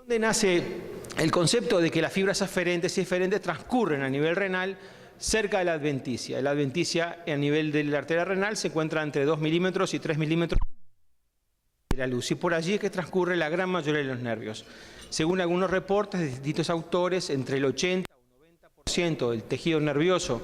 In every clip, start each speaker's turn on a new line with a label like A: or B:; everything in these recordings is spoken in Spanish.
A: ¿Dónde nace el concepto de que las fibras aferentes y eferentes transcurren a nivel renal cerca de la adventicia? La adventicia a nivel de la arteria renal se encuentra entre 2 milímetros y 3 milímetros de la luz, y por allí es que transcurre la gran mayoría de los nervios. Según algunos reportes de distintos autores, entre el 80 o 90% del tejido nervioso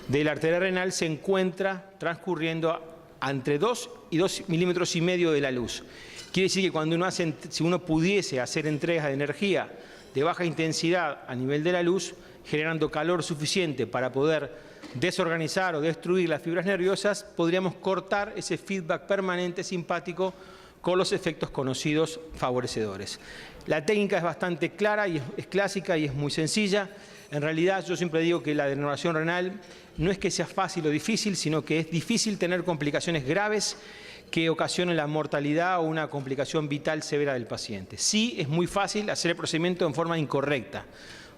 A: de la arteria renal se encuentra transcurriendo entre 2 y 2 milímetros y medio de la luz. Quiere decir que cuando si uno pudiese hacer entregas de energía de baja intensidad a nivel de la luz, generando calor suficiente para poder desorganizar o destruir las fibras nerviosas, podríamos cortar ese feedback permanente simpático con los efectos conocidos favorecedores. La técnica es bastante clara y es clásica y es muy sencilla. En realidad, yo siempre digo que la denervación renal no es que sea fácil o difícil, sino que es difícil tener complicaciones graves que ocasionen la mortalidad o una complicación vital severa del paciente. Sí, es muy fácil hacer el procedimiento en forma incorrecta.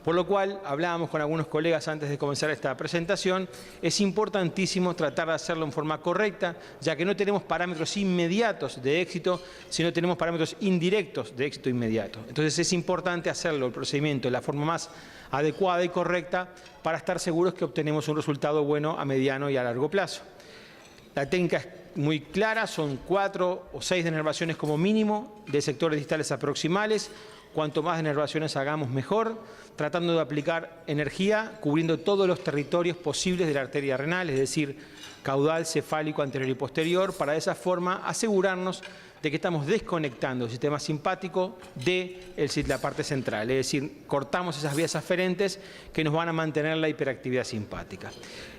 A: Por lo cual, hablábamos con algunos colegas antes de comenzar esta presentación, es importantísimo tratar de hacerlo en forma correcta, ya que no tenemos parámetros inmediatos de éxito, sino tenemos parámetros indirectos de éxito inmediato. Entonces es importante hacerlo, el procedimiento, de la forma más adecuada y correcta para estar seguros que obtenemos un resultado bueno a mediano y a largo plazo. La técnica es muy clara, son 4 o 6 denervaciones como mínimo de sectores distales a proximales. Cuanto más denervaciones hagamos mejor, tratando de aplicar energía cubriendo todos los territorios posibles de la arteria renal, es decir, caudal, cefálico, anterior y posterior, para de esa forma asegurarnos de que estamos desconectando el sistema simpático de la parte central, es decir, cortamos esas vías aferentes que nos van a mantener la hiperactividad simpática.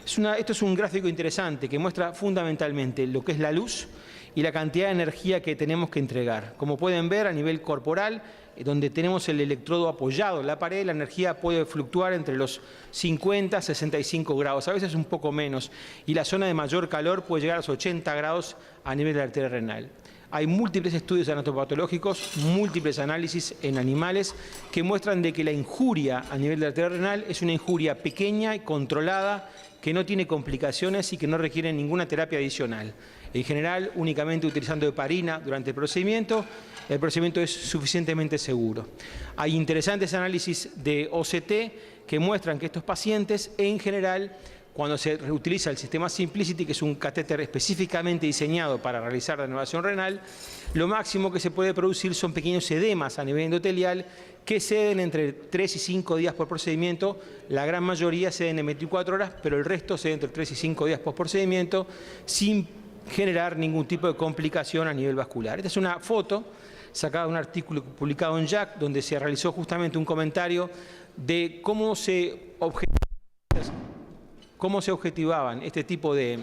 A: Esto es un gráfico interesante que muestra fundamentalmente lo que es la luz y la cantidad de energía que tenemos que entregar. Como pueden ver, a nivel corporal, donde tenemos el electrodo apoyado en la pared, la energía puede fluctuar entre los 50 a 65 grados, a veces un poco menos, y la zona de mayor calor puede llegar a los 80 grados a nivel de la arteria renal. Hay múltiples estudios anatopatológicos, múltiples análisis en animales que muestran de que la injuria a nivel de la arteria renal es una injuria pequeña y controlada, que no tiene complicaciones y que no requiere ninguna terapia adicional. En general, únicamente utilizando heparina durante el procedimiento es suficientemente seguro. Hay interesantes análisis de OCT que muestran que estos pacientes, en general, cuando se utiliza el sistema Symplicity, que es un catéter específicamente diseñado para realizar la denervación renal, lo máximo que se puede producir son pequeños edemas a nivel endotelial que ceden entre 3 y 5 días por procedimiento. La gran mayoría ceden en 24 horas, pero el resto cede entre 3 y 5 días por procedimiento sin generar ningún tipo de complicación a nivel vascular. Esta es una foto sacada de un artículo publicado en JACC, donde se realizó justamente un comentario de cómo se objetivaban este tipo de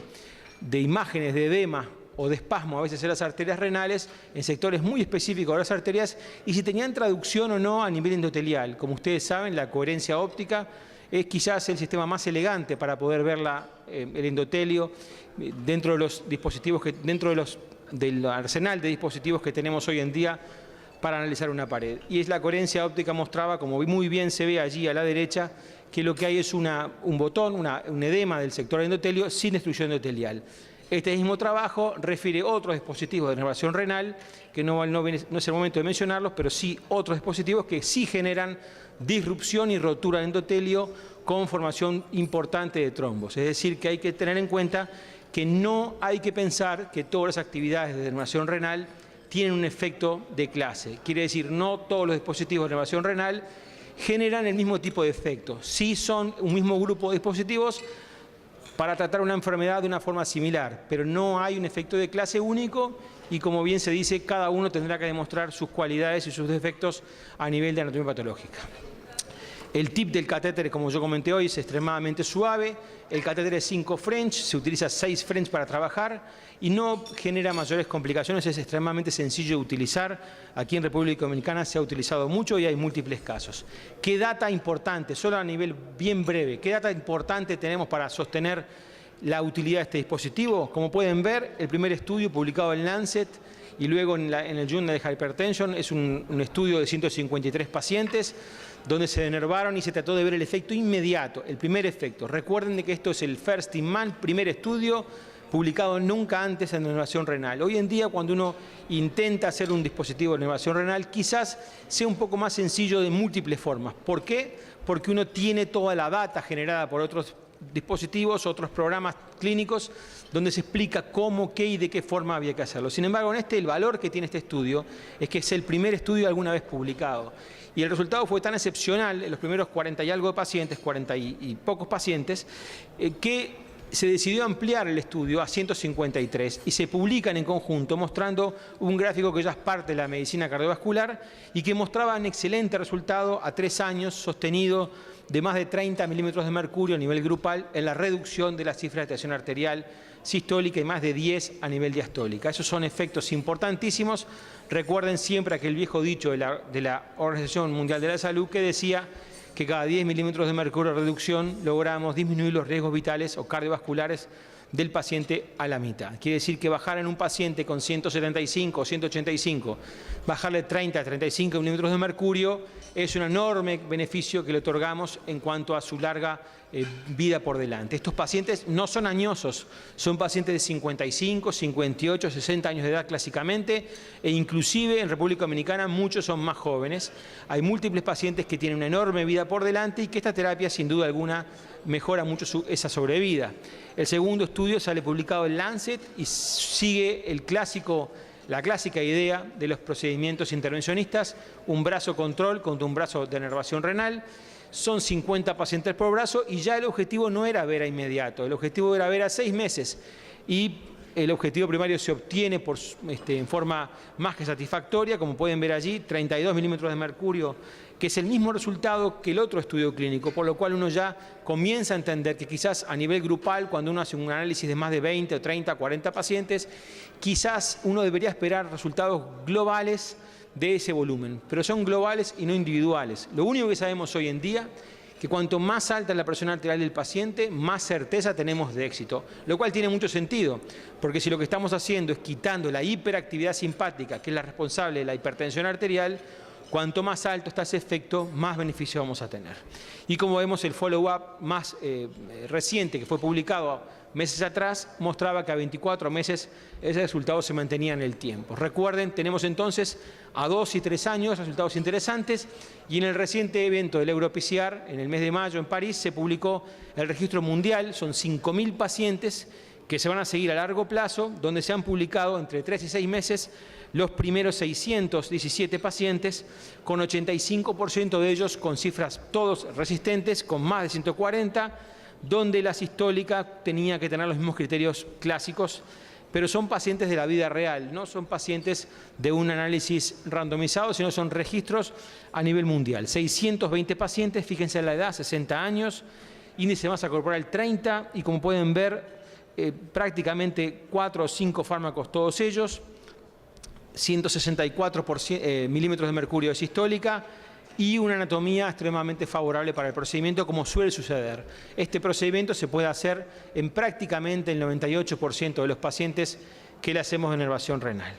A: imágenes de edema o de espasmo a veces en las arterias renales, en sectores muy específicos de las arterias, y si tenían traducción o no a nivel endotelial. Como ustedes saben, la coherencia óptica es quizás el sistema más elegante para poder ver el endotelio dentro de los dispositivos del arsenal de dispositivos que tenemos hoy en día para analizar una pared. Y la coherencia óptica mostraba, como muy bien se ve allí a la derecha, que lo que hay es un botón, un edema del sector endotelio sin destrucción endotelial. Este mismo trabajo refiere otros dispositivos de denervación renal, que no es el momento de mencionarlos, pero sí otros dispositivos que sí generan disrupción y rotura del endotelio con formación importante de trombos. Es decir, que hay que tener en cuenta que no hay que pensar que todas las actividades de denervación renal tienen un efecto de clase. Quiere decir, no todos los dispositivos de denervación renal generan el mismo tipo de efecto. Sí son un mismo grupo de dispositivos para tratar una enfermedad de una forma similar, pero no hay un efecto de clase único y, como bien se dice, cada uno tendrá que demostrar sus cualidades y sus defectos a nivel de anatomía patológica. El tip del catéter, como yo comenté hoy, es extremadamente suave. El catéter es 5 French, se utiliza 6 French para trabajar y no genera mayores complicaciones, es extremadamente sencillo de utilizar. Aquí en República Dominicana se ha utilizado mucho y hay múltiples casos. ¿Qué data importante, solo a nivel bien breve, qué data importante tenemos para sostener la utilidad de este dispositivo? Como pueden ver, el primer estudio publicado en Lancet y luego en el Journal de Hypertension es un estudio de 153 pacientes donde se denervaron y se trató de ver el efecto inmediato, el primer efecto. Recuerden que esto es el first in man, primer estudio, publicado nunca antes en denervación renal. Hoy en día, cuando uno intenta hacer un dispositivo de denervación renal, quizás sea un poco más sencillo de múltiples formas. ¿Por qué? Porque uno tiene toda la data generada por otros dispositivos, otros programas clínicos, donde se explica cómo, qué y de qué forma había que hacerlo. Sin embargo, el valor que tiene este estudio es que es el primer estudio alguna vez publicado. Y el resultado fue tan excepcional en los primeros 40 y algo de pacientes, 40 y pocos pacientes, que se decidió ampliar el estudio a 153 y se publican en conjunto mostrando un gráfico que ya es parte de la medicina cardiovascular y que mostraba un excelente resultado a 3 años sostenido de más de 30 milímetros de mercurio a nivel grupal en la reducción de la cifra de tensión arterial sistólica y más de 10 a nivel diastólica. Esos son efectos importantísimos. Recuerden siempre aquel viejo dicho de la Organización Mundial de la Salud que decía que cada 10 milímetros de mercurio de reducción logramos disminuir los riesgos vitales o cardiovasculares del paciente a la mitad. Quiere decir que bajar en un paciente con 175 o 185, bajarle 30 a 35 milímetros de mercurio es un enorme beneficio que le otorgamos en cuanto a su larga vida por delante. Estos pacientes no son añosos, son pacientes de 55, 58, 60 años de edad clásicamente e inclusive en República Dominicana muchos son más jóvenes. Hay múltiples pacientes que tienen una enorme vida por delante y que esta terapia sin duda alguna mejora mucho esa sobrevida. El segundo estudio sale publicado en Lancet y sigue la clásica idea de los procedimientos intervencionistas, un brazo control contra un brazo de denervación renal. Son 50 pacientes por brazo y ya el objetivo no era ver a inmediato, el objetivo era ver a 6 meses y el objetivo primario se obtiene en forma más que satisfactoria, como pueden ver allí, 32 milímetros de mercurio, que es el mismo resultado que el otro estudio clínico, por lo cual uno ya comienza a entender que quizás a nivel grupal, cuando uno hace un análisis de más de 20 o 30, 40 pacientes, quizás uno debería esperar resultados globales de ese volumen, pero son globales y no individuales. Lo único que sabemos hoy en día que cuanto más alta es la presión arterial del paciente, más certeza tenemos de éxito, lo cual tiene mucho sentido, porque si lo que estamos haciendo es quitando la hiperactividad simpática, que es la responsable de la hipertensión arterial, cuanto más alto está ese efecto, más beneficio vamos a tener. Y como vemos, el follow-up más reciente, que fue publicado meses atrás, mostraba que a 24 meses ese resultado se mantenía en el tiempo. Recuerden, tenemos entonces a 2 y 3 años resultados interesantes y en el reciente evento del EuroPCR, en el mes de mayo en París, se publicó el registro mundial, son 5.000 pacientes que se van a seguir a largo plazo, donde se han publicado entre 3 y 6 meses los primeros 617 pacientes, con 85% de ellos con cifras todos resistentes, con más de 140, donde la sistólica tenía que tener los mismos criterios clásicos, pero son pacientes de la vida real, no son pacientes de un análisis randomizado, sino son registros a nivel mundial. 620 pacientes, fíjense en la edad, 60 años, índice de masa corporal 30 y como pueden ver, prácticamente 4 o 5 fármacos todos ellos, 164 milímetros de mercurio de sistólica y una anatomía extremadamente favorable para el procedimiento, como suele suceder. Este procedimiento se puede hacer en prácticamente el 98% de los pacientes que le hacemos denervación renal.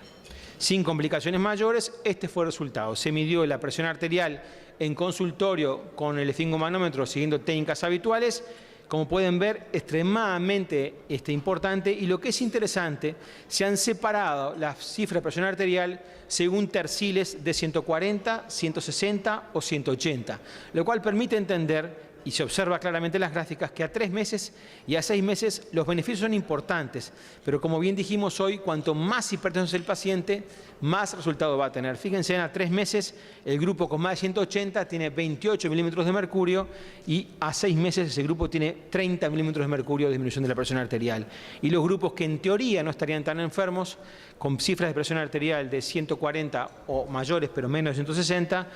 A: Sin complicaciones mayores, este fue el resultado. Se midió la presión arterial en consultorio con el esfingomanómetro siguiendo técnicas habituales. Como pueden ver, extremadamente importante y lo que es interesante, se han separado las cifras de presión arterial según terciles de 140, 160 o 180, lo cual permite entender, y se observa claramente en las gráficas, que a 3 meses y a 6 meses los beneficios son importantes, pero como bien dijimos hoy, cuanto más hipertenso es el paciente, más resultado va a tener. Fíjense, a 3 meses el grupo con más de 180 tiene 28 milímetros de mercurio y a 6 meses ese grupo tiene 30 milímetros de mercurio de disminución de la presión arterial. Y los grupos que en teoría no estarían tan enfermos, con cifras de presión arterial de 140 o mayores, pero menos de 160,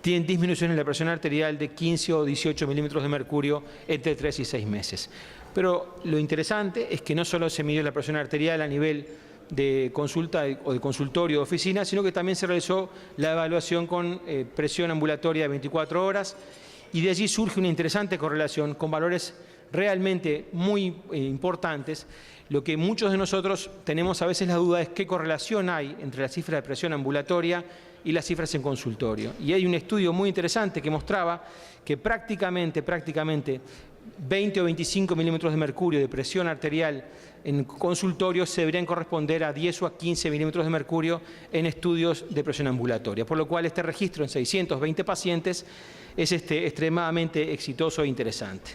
A: tienen disminuciones en la presión arterial de 15 o 18 milímetros de mercurio entre 3 y 6 meses. Pero lo interesante es que no solo se midió la presión arterial a nivel de consulta o de consultorio de oficina, sino que también se realizó la evaluación con presión ambulatoria de 24 horas y de allí surge una interesante correlación con valores realmente muy importantes. Lo que muchos de nosotros tenemos a veces la duda es qué correlación hay entre la cifra de presión ambulatoria y las cifras en consultorio. Y hay un estudio muy interesante que mostraba que prácticamente 20 o 25 milímetros de mercurio de presión arterial en consultorios se deberían corresponder a 10 o a 15 milímetros de mercurio en estudios de presión ambulatoria, por lo cual este registro en 620 pacientes es extremadamente exitoso e interesante.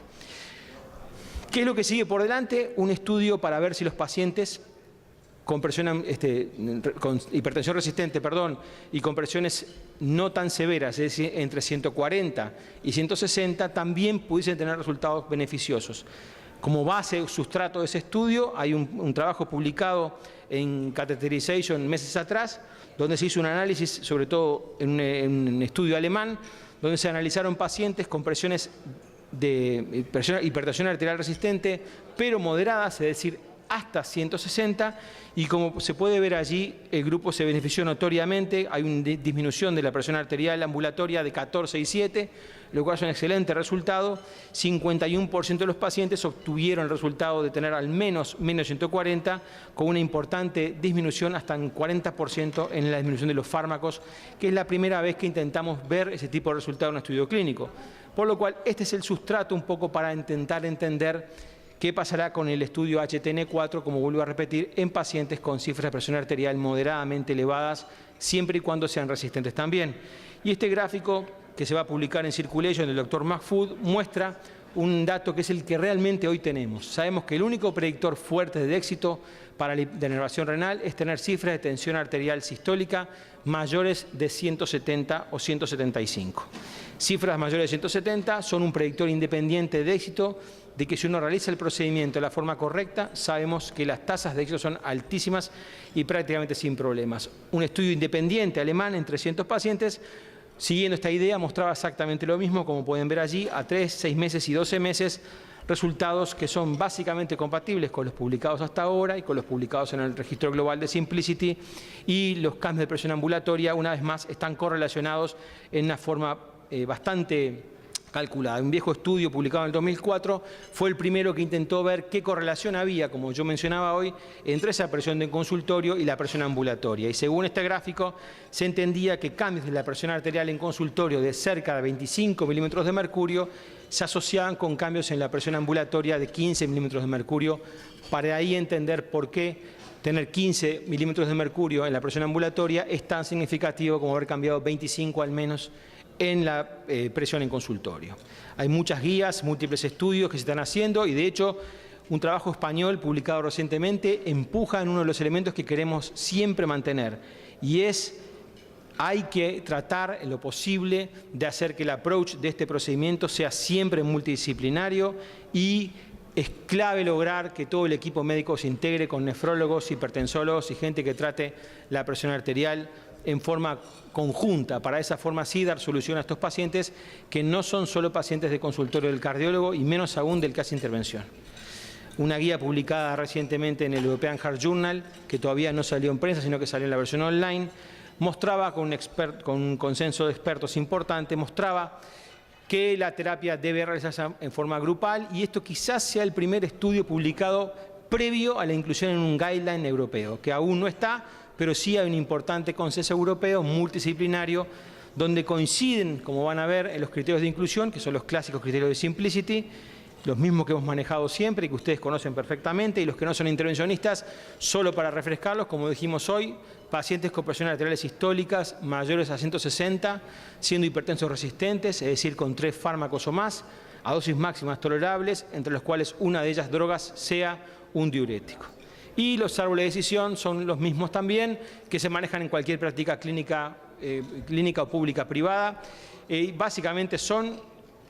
A: ¿Qué es lo que sigue por delante? Un estudio para ver si los pacientes con con hipertensión resistente, y con presiones no tan severas, es decir, entre 140 y 160, también pudiesen tener resultados beneficiosos. Como base, sustrato de ese estudio, hay un trabajo publicado en Catheterization meses atrás, donde se hizo un análisis, sobre todo en un estudio alemán, donde se analizaron pacientes con presiones de hipertensión arterial resistente, pero moderadas, es decir, hasta 160, y como se puede ver allí, el grupo se benefició notoriamente. Hay una disminución de la presión arterial ambulatoria de 14 y 7, lo cual es un excelente resultado. 51% de los pacientes obtuvieron el resultado de tener al menos 140, con una importante disminución hasta un 40% en la disminución de los fármacos, que es la primera vez que intentamos ver ese tipo de resultado en un estudio clínico. Por lo cual, este es el sustrato un poco para intentar entender qué pasará con el estudio HTN4, como vuelvo a repetir, en pacientes con cifras de presión arterial moderadamente elevadas, siempre y cuando sean resistentes también. Y este gráfico, que se va a publicar en Circulation del Dr. Mahfoud, muestra un dato que es el que realmente hoy tenemos. Sabemos que el único predictor fuerte de éxito para la denervación renal es tener cifras de tensión arterial sistólica mayores de 170 o 175. Cifras mayores de 170 son un predictor independiente de éxito, de que si uno realiza el procedimiento de la forma correcta, sabemos que las tasas de éxito son altísimas y prácticamente sin problemas. Un estudio independiente alemán en 300 pacientes, siguiendo esta idea, mostraba exactamente lo mismo, como pueden ver allí, a 3, 6 meses y 12 meses, resultados que son básicamente compatibles con los publicados hasta ahora y con los publicados en el registro global de Simplicity, y los cambios de presión ambulatoria, una vez más, están correlacionados en una forma bastante calculada. Un viejo estudio publicado en el 2004 fue el primero que intentó ver qué correlación había, como yo mencionaba hoy, entre esa presión de consultorio y la presión ambulatoria. Y según este gráfico, se entendía que cambios de la presión arterial en consultorio de cerca de 25 milímetros de mercurio se asociaban con cambios en la presión ambulatoria de 15 milímetros de mercurio, para ahí entender por qué tener 15 milímetros de mercurio en la presión ambulatoria es tan significativo como haber cambiado 25 al menos en la presión en consultorio. Hay muchas guías, múltiples estudios que se están haciendo, y de hecho un trabajo español publicado recientemente empuja en uno de los elementos que queremos siempre mantener, y es: hay que tratar en lo posible de hacer que el approach de este procedimiento sea siempre multidisciplinario, y es clave lograr que todo el equipo médico se integre con nefrólogos, hipertensólogos y gente que trate la presión arterial en forma conjunta, para de esa forma sí dar solución a estos pacientes que no son solo pacientes de consultorio del cardiólogo y menos aún del que hace intervención. Una guía publicada recientemente en el European Heart Journal, que todavía no salió en prensa, sino que salió en la versión online, mostraba con un consenso de expertos importante, mostraba que la terapia debe realizarse en forma grupal, y esto quizás sea el primer estudio publicado previo a la inclusión en un guideline europeo, que aún no está, pero sí hay un importante consenso europeo multidisciplinario donde coinciden, como van a ver, en los criterios de inclusión, que son los clásicos criterios de Simplicity, los mismos que hemos manejado siempre y que ustedes conocen perfectamente, y los que no son intervencionistas, solo para refrescarlos, como dijimos hoy, pacientes con presiones arteriales sistólicas mayores a 160, siendo hipertensos resistentes, es decir, con 3 fármacos o más, a dosis máximas tolerables, entre los cuales una de ellas, drogas, sea un diurético. Y los árboles de decisión son los mismos también, que se manejan en cualquier práctica clínica o pública privada. Básicamente son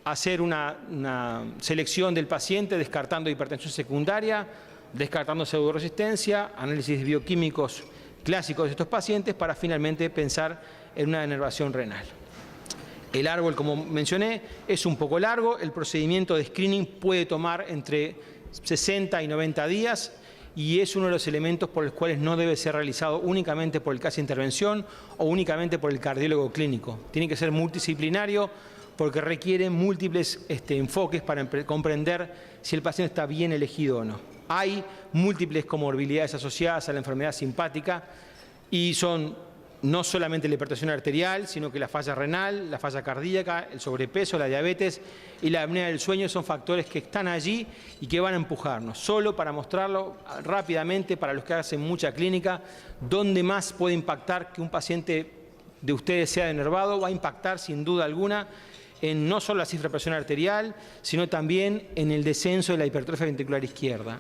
A: hacer una selección del paciente descartando hipertensión secundaria, descartando pseudoresistencia, análisis bioquímicos clásicos de estos pacientes, para finalmente pensar en una denervación renal. El árbol, como mencioné, es un poco largo. El procedimiento de screening puede tomar entre 60 y 90 días, y es uno de los elementos por los cuales no debe ser realizado únicamente por el que hace intervención o únicamente por el cardiólogo clínico. Tiene que ser multidisciplinario, porque requiere múltiples enfoques para comprender si el paciente está bien elegido o no. Hay múltiples comorbilidades asociadas a la enfermedad simpática, y son no solamente la hipertensión arterial, sino que la falla renal, la falla cardíaca, el sobrepeso, la diabetes y la apnea del sueño son factores que están allí y que van a empujarnos. Solo para mostrarlo rápidamente para los que hacen mucha clínica, dónde más puede impactar que un paciente de ustedes sea denervado, va a impactar sin duda alguna en no solo la cifra de presión arterial, sino también en el descenso de la hipertrofia ventricular izquierda.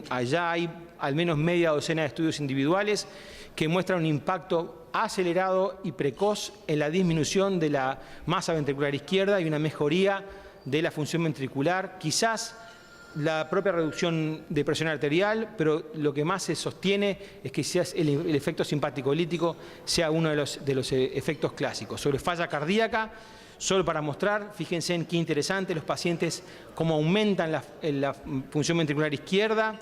A: Allá hay al menos media docena de estudios individuales que muestran un impacto acelerado y precoz en la disminución de la masa ventricular izquierda y una mejoría de la función ventricular, quizás la propia reducción de presión arterial, pero lo que más se sostiene es que el efecto simpático-lítico sea uno de los efectos clásicos. Sobre falla cardíaca, solo para mostrar, fíjense en qué interesante los pacientes, cómo aumentan la función ventricular izquierda,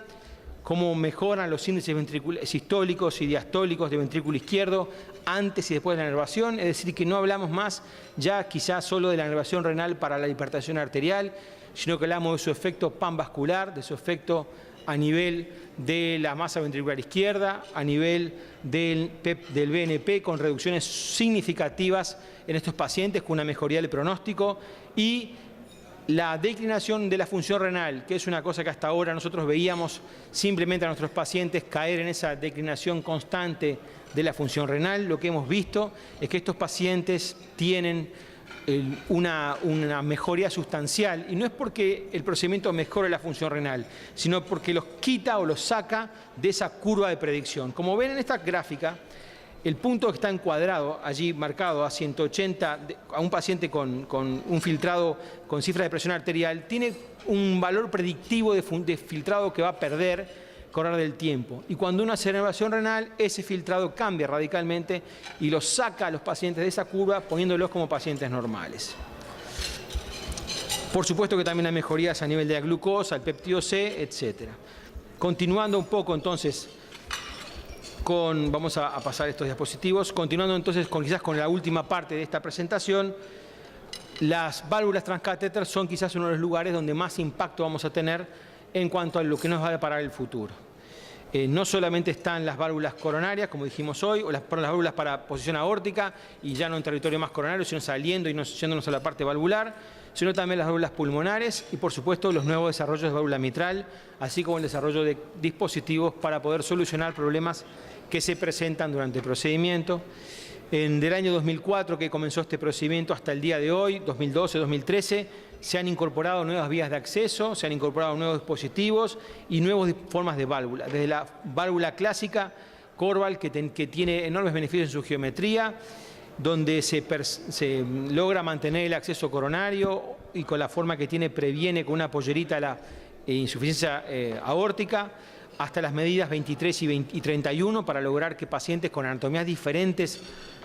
A: cómo mejoran los índices sistólicos y diastólicos de ventrículo izquierdo antes y después de la inervación, es decir, que no hablamos más ya quizás solo de la inervación renal para la hipertensión arterial, sino que hablamos de su efecto panvascular, de su efecto a nivel de la masa ventricular izquierda, a nivel del BNP, con reducciones significativas en estos pacientes, con una mejoría del pronóstico, y la declinación de la función renal, que es una cosa que hasta ahora nosotros veíamos simplemente a nuestros pacientes caer en esa declinación constante de la función renal. Lo que hemos visto es que estos pacientes tienen una mejoría sustancial, y no es porque el procedimiento mejore la función renal, sino porque los quita o los saca de esa curva de predicción. Como ven en esta gráfica, el punto que está encuadrado allí marcado a 180, a un paciente con un filtrado con cifra de presión arterial, tiene un valor predictivo de filtrado que va a perder con el del tiempo. Y cuando uno hace elevación renal, ese filtrado cambia radicalmente y los saca a los pacientes de esa curva, poniéndolos como pacientes normales. Por supuesto que también hay mejorías a nivel de la glucosa, el péptido C, etc. Continuando un poco entonces vamos a pasar estos diapositivos. Continuando entonces quizás con la última parte de esta presentación, las válvulas transcatéter son quizás uno de los lugares donde más impacto vamos a tener en cuanto a lo que nos va a deparar el futuro. No solamente están las válvulas coronarias, como dijimos hoy, o las válvulas para posición aórtica, y ya no en territorio más coronario, sino saliendo y yéndonos a la parte valvular, sino también las válvulas pulmonares y, por supuesto, los nuevos desarrollos de válvula mitral, así como el desarrollo de dispositivos para poder solucionar problemas que se presentan durante el procedimiento. Del año 2004 que comenzó este procedimiento hasta el día de hoy, 2012, 2013, se han incorporado nuevas vías de acceso, se han incorporado nuevos dispositivos y nuevas formas de válvula. Desde la válvula clásica, Corval, que tiene enormes beneficios en su geometría, donde se logra mantener el acceso coronario y con la forma que tiene previene con una pollerita la insuficiencia aórtica, hasta las medidas 23 y 31 para lograr que pacientes con anatomías diferentes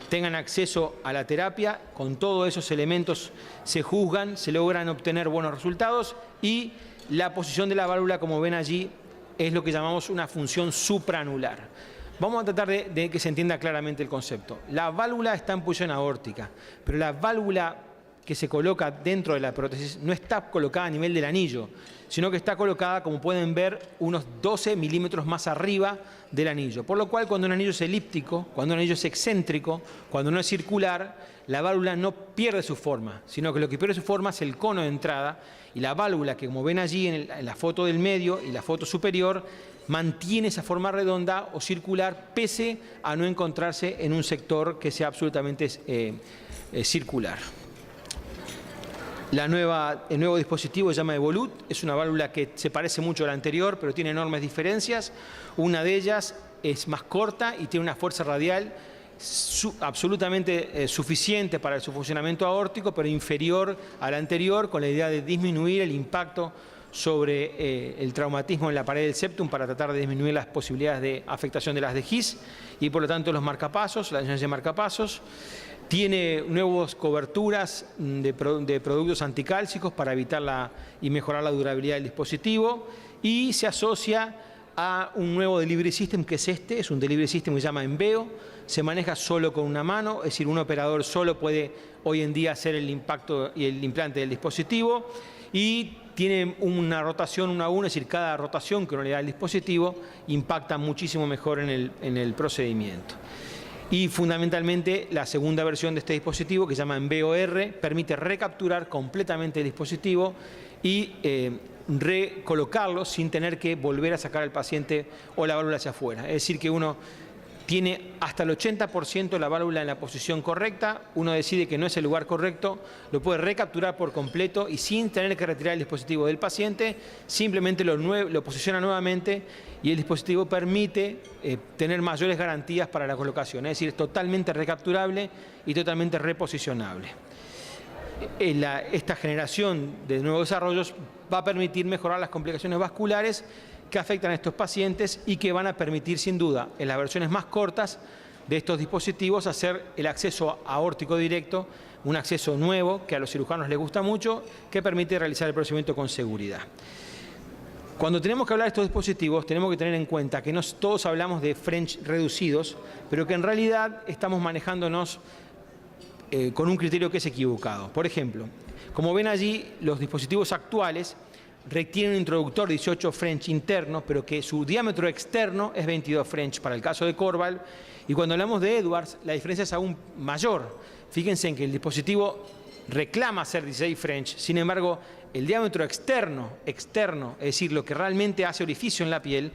A: tengan acceso a la terapia. Con todos esos elementos se juzgan, se logran obtener buenos resultados, y la posición de la válvula, como ven allí, es lo que llamamos una función supraanular. Vamos a tratar de que se entienda claramente el concepto. La válvula está en posición aórtica, pero la válvula que se coloca dentro de la prótesis no está colocada a nivel del anillo, sino que está colocada, como pueden ver, unos 12 milímetros más arriba del anillo. Por lo cual, cuando un anillo es elíptico, cuando un anillo es excéntrico, cuando no es circular, la válvula no pierde su forma, sino que lo que pierde su forma es el cono de entrada, y la válvula, que como ven allí en la foto del medio y la foto superior, mantiene esa forma redonda o circular pese a no encontrarse en un sector que sea absolutamente circular. El nuevo dispositivo se llama Evolut, es una válvula que se parece mucho a la anterior, pero tiene enormes diferencias. Una de ellas es más corta y tiene una fuerza radial absolutamente suficiente para su funcionamiento aórtico, pero inferior a la anterior, con la idea de disminuir el impacto sobre el traumatismo en la pared del septum para tratar de disminuir las posibilidades de afectación de las de His y, por lo tanto, los marcapasos, la distancia de marcapasos. Tiene nuevas coberturas de productos anticálcicos para evitar y mejorar la durabilidad del dispositivo, y se asocia a un nuevo delivery system, que es un delivery system que se llama Enveo. Se maneja solo con una mano, es decir, un operador solo puede hoy en día hacer el impacto y el implante del dispositivo, y tiene una rotación 1 a 1, es decir, cada rotación que uno le da al dispositivo impacta muchísimo mejor en el procedimiento. Y fundamentalmente la segunda versión de este dispositivo, que se llama BOR, permite recapturar completamente el dispositivo y recolocarlo sin tener que volver a sacar al paciente o la válvula hacia afuera. Es decir, que uno tiene hasta el 80% de la válvula en la posición correcta, uno decide que no es el lugar correcto, lo puede recapturar por completo y sin tener que retirar el dispositivo del paciente, simplemente lo posiciona nuevamente y el dispositivo permite tener mayores garantías para la colocación, es decir, es totalmente recapturable y totalmente reposicionable. Esta generación de nuevos desarrollos va a permitir mejorar las complicaciones vasculares que afectan a estos pacientes y que van a permitir sin duda en las versiones más cortas de estos dispositivos hacer el acceso aórtico directo, un acceso nuevo que a los cirujanos les gusta mucho, que permite realizar el procedimiento con seguridad. Cuando tenemos que hablar de estos dispositivos tenemos que tener en cuenta que no todos hablamos de French reducidos, pero que en realidad estamos manejándonos con un criterio que es equivocado. Por ejemplo, como ven allí, los dispositivos actuales tienen un introductor 18 French interno, pero que su diámetro externo es 22 French para el caso de Corval. Y cuando hablamos de Edwards, la diferencia es aún mayor. Fíjense en que el dispositivo reclama ser 16 French, sin embargo, el diámetro externo, es decir, lo que realmente hace orificio en la piel,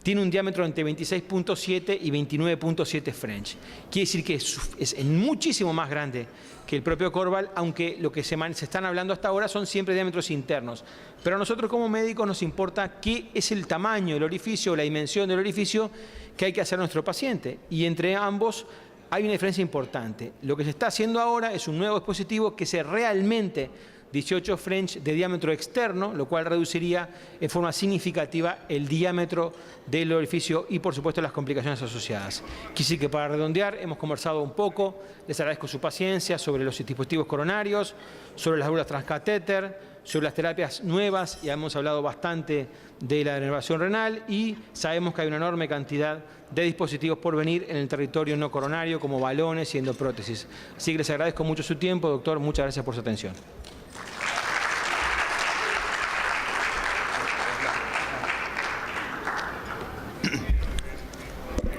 A: tiene un diámetro entre 26.7 y 29.7 French. Quiere decir que es muchísimo más grande que el propio Corval, aunque lo que se están hablando hasta ahora son siempre diámetros internos. Pero a nosotros como médicos nos importa qué es el tamaño del orificio, la dimensión del orificio que hay que hacer a nuestro paciente. Y entre ambos hay una diferencia importante. Lo que se está haciendo ahora es un nuevo dispositivo que sea realmente 18 French de diámetro externo, lo cual reduciría en forma significativa el diámetro del orificio y, por supuesto, las complicaciones asociadas. Quisiera que para redondear hemos conversado un poco, les agradezco su paciencia sobre los dispositivos coronarios, sobre las válvulas transcatéter, sobre las terapias nuevas, y hemos hablado bastante de la denervación renal y sabemos que hay una enorme cantidad de dispositivos por venir en el territorio no coronario, como balones y endoprótesis. Así que les agradezco mucho su tiempo, doctor, muchas gracias por su atención.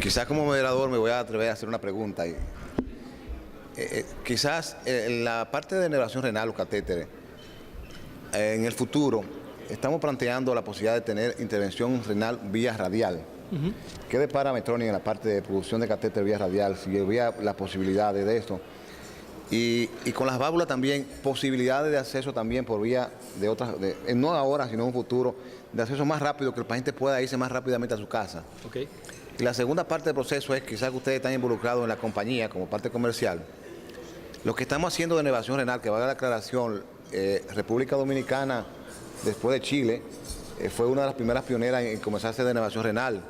B: Quizás como moderador me voy a atrever a hacer una pregunta. Quizás en la parte de denervación renal, los catéteres, en el futuro estamos planteando la posibilidad de tener intervención renal vía radial. ¿Qué depara Medtronic en la parte de producción de catéter vía radial? Si había la posibilidad de esto. Y con las válvulas también, posibilidades de acceso también por vía de otras, no ahora, sino en un futuro, de acceso más rápido, que el paciente pueda irse más rápidamente a su casa.
A: Okay.
B: Y la segunda parte del proceso es, quizás que ustedes están involucrados en la compañía como parte comercial. Lo que estamos haciendo de denervación renal, que va a dar la aclaración, República Dominicana, después de Chile, fue una de las primeras pioneras en comenzar a hacer denervación renal.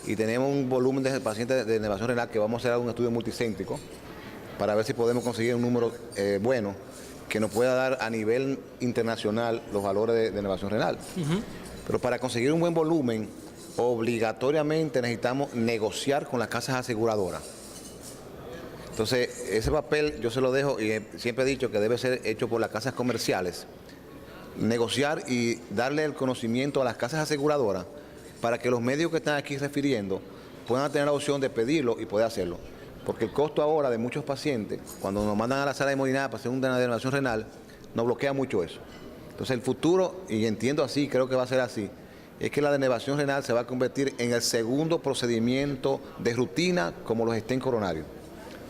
B: Y tenemos un volumen de pacientes de denervación renal que vamos a hacer un estudio multicéntrico para ver si podemos conseguir un número bueno que nos pueda dar a nivel internacional los valores de denervación renal. Pero para conseguir un buen volumen, obligatoriamente necesitamos negociar con las casas aseguradoras. Entonces, ese papel yo se lo dejo, y siempre he dicho que debe ser hecho por las casas comerciales. Negociar y darle el conocimiento a las casas aseguradoras para que los médicos que están aquí refiriendo puedan tener la opción de pedirlo y poder hacerlo. Porque el costo ahora de muchos pacientes, cuando nos mandan a la sala de hemodinamia para hacer una denervación renal, nos bloquea mucho eso. Entonces, el futuro, y entiendo así, creo que va a ser así, es que la denervación renal se va a convertir en el segundo procedimiento de rutina como los estén coronarios.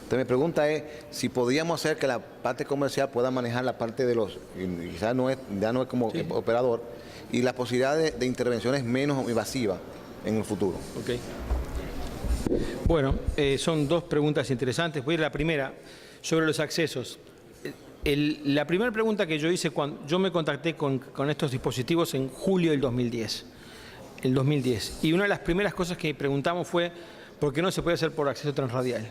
B: Entonces mi pregunta es si podríamos hacer que la parte comercial pueda manejar la parte de los, quizás ya no es como operador, y la posibilidad de intervenciones menos invasivas en el futuro.
A: Okay. Bueno, son dos preguntas interesantes. Voy a ir a la primera, sobre los accesos. La primera pregunta que yo hice cuando yo me contacté con estos dispositivos en julio del 2010. Y una de las primeras cosas que preguntamos fue ¿por qué no se puede hacer por acceso transradial?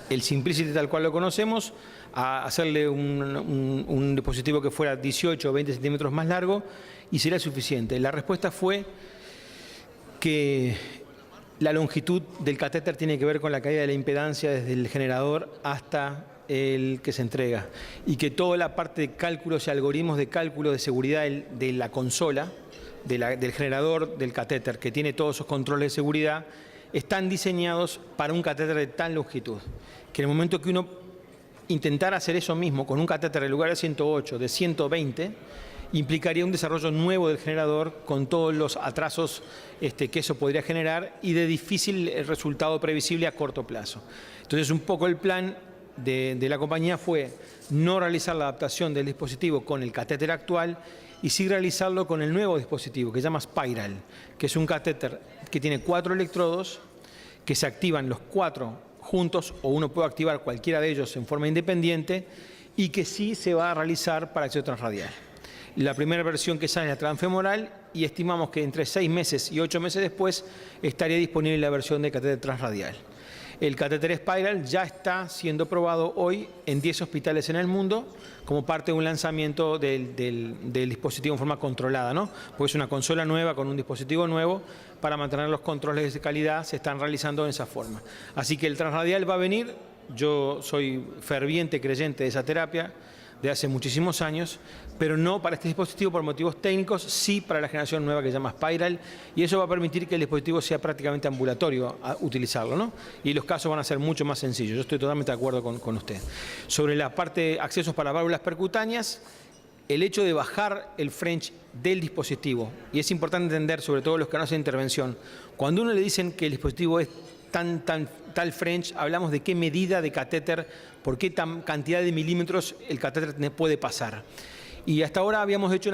A: El Simplicity tal cual lo conocemos, a hacerle un dispositivo que fuera 18 o 20 centímetros más largo y sería suficiente. La respuesta fue que la longitud del catéter tiene que ver con la caída de la impedancia desde el generador hasta el que se entrega, y que toda la parte de cálculos y algoritmos de cálculo de seguridad de la consola, del generador del catéter, que tiene todos esos controles de seguridad, están diseñados para un catéter de tal longitud, que en el momento que uno intentara hacer eso mismo con un catéter en lugar de 108, de 120, implicaría un desarrollo nuevo del generador con todos los atrasos que eso podría generar y de difícil resultado previsible a corto plazo. Entonces, un poco el plan de la compañía fue no realizar la adaptación del dispositivo con el catéter actual y sí realizarlo con el nuevo dispositivo que se llama Spiral, que es un catéter que tiene 4 electrodos que se activan los 4 juntos, o uno puede activar cualquiera de ellos en forma independiente, y que sí se va a realizar para acceso transradial. La primera versión que sale es la transfemoral y estimamos que entre 6 meses y 8 meses después estaría disponible la versión de catéter transradial. El catéter Spiral ya está siendo probado hoy en 10 hospitales en el mundo como parte de un lanzamiento del dispositivo en forma controlada, ¿no? Porque es una consola nueva con un dispositivo nuevo para mantener los controles de calidad, se están realizando de esa forma. Así que el transradial va a venir, yo soy ferviente creyente de esa terapia de hace muchísimos años, pero no para este dispositivo por motivos técnicos, sí para la generación nueva que se llama Spiral, y eso va a permitir que el dispositivo sea prácticamente ambulatorio a utilizarlo, ¿no? Y los casos van a ser mucho más sencillos. Yo estoy totalmente de acuerdo con usted. Sobre la parte de accesos para válvulas percutáneas, el hecho de bajar el French del dispositivo, y es importante entender, sobre todo los que no hacen intervención, cuando uno le dicen que el dispositivo es tal French, hablamos de qué medida de catéter, por qué cantidad de milímetros el catéter puede pasar. Y hasta ahora habíamos hecho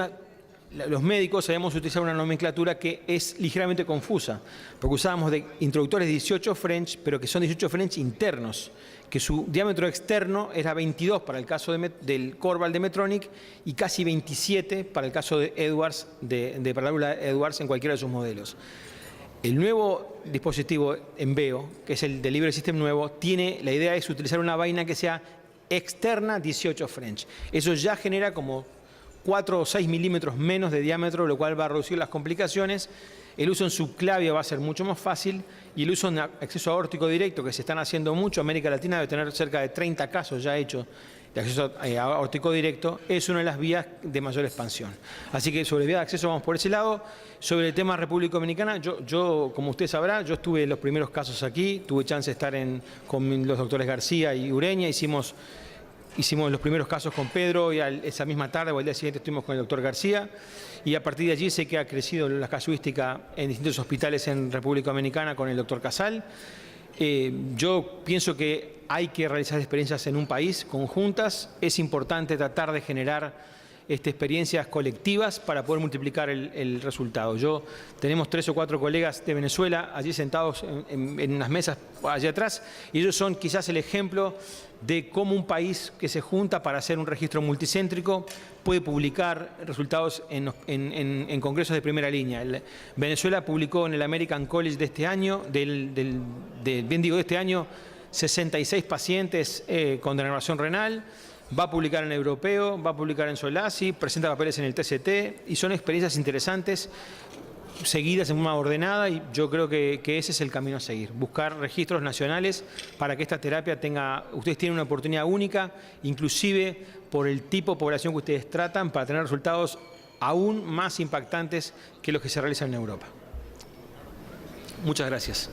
A: los médicos habíamos utilizado una nomenclatura que es ligeramente confusa, porque usábamos de introductores de 18 French, pero que son 18 French internos, que su diámetro externo era 22 para el caso del Corval de Medtronic y casi 27 para el caso de Edwards, de la válvula Edwards en cualquiera de sus modelos. El nuevo dispositivo Enveo, que es el Delivery System nuevo, la idea es utilizar una vaina que sea externa 18 French. Eso ya genera como 4 o 6 milímetros menos de diámetro, lo cual va a reducir las complicaciones. El uso en subclavia va a ser mucho más fácil y el uso en acceso aórtico directo, que se están haciendo mucho, América Latina debe tener cerca de 30 casos ya hechos de acceso aórtico directo, es una de las vías de mayor expansión. Así que sobre vía de acceso vamos por ese lado. Sobre el tema República Dominicana, yo como usted sabrá, yo estuve en los primeros casos aquí, tuve chance de estar con los doctores García y Ureña, hicimos los primeros casos con Pedro y esa misma tarde o al día siguiente estuvimos con el doctor García y a partir de allí sé que ha crecido la casuística en distintos hospitales en República Dominicana con el doctor Casal. Yo pienso que hay que realizar experiencias en un país conjuntas, es importante tratar de generar experiencias colectivas para poder multiplicar el resultado. Tenemos 3 o 4 colegas de Venezuela allí sentados en unas mesas allá atrás y ellos son quizás el ejemplo de cómo un país que se junta para hacer un registro multicéntrico puede publicar resultados en congresos de primera línea. Venezuela publicó en el American College de este año, de este año, 66 pacientes con denervación renal. Va a publicar en Europeo, va a publicar en Solasi, presenta papeles en el TCT y son experiencias interesantes, seguidas en forma ordenada y yo creo que ese es el camino a seguir. Buscar registros nacionales para que esta terapia ustedes tienen una oportunidad única, inclusive por el tipo de población que ustedes tratan, para tener resultados aún más impactantes que los que se realizan en Europa. Muchas gracias.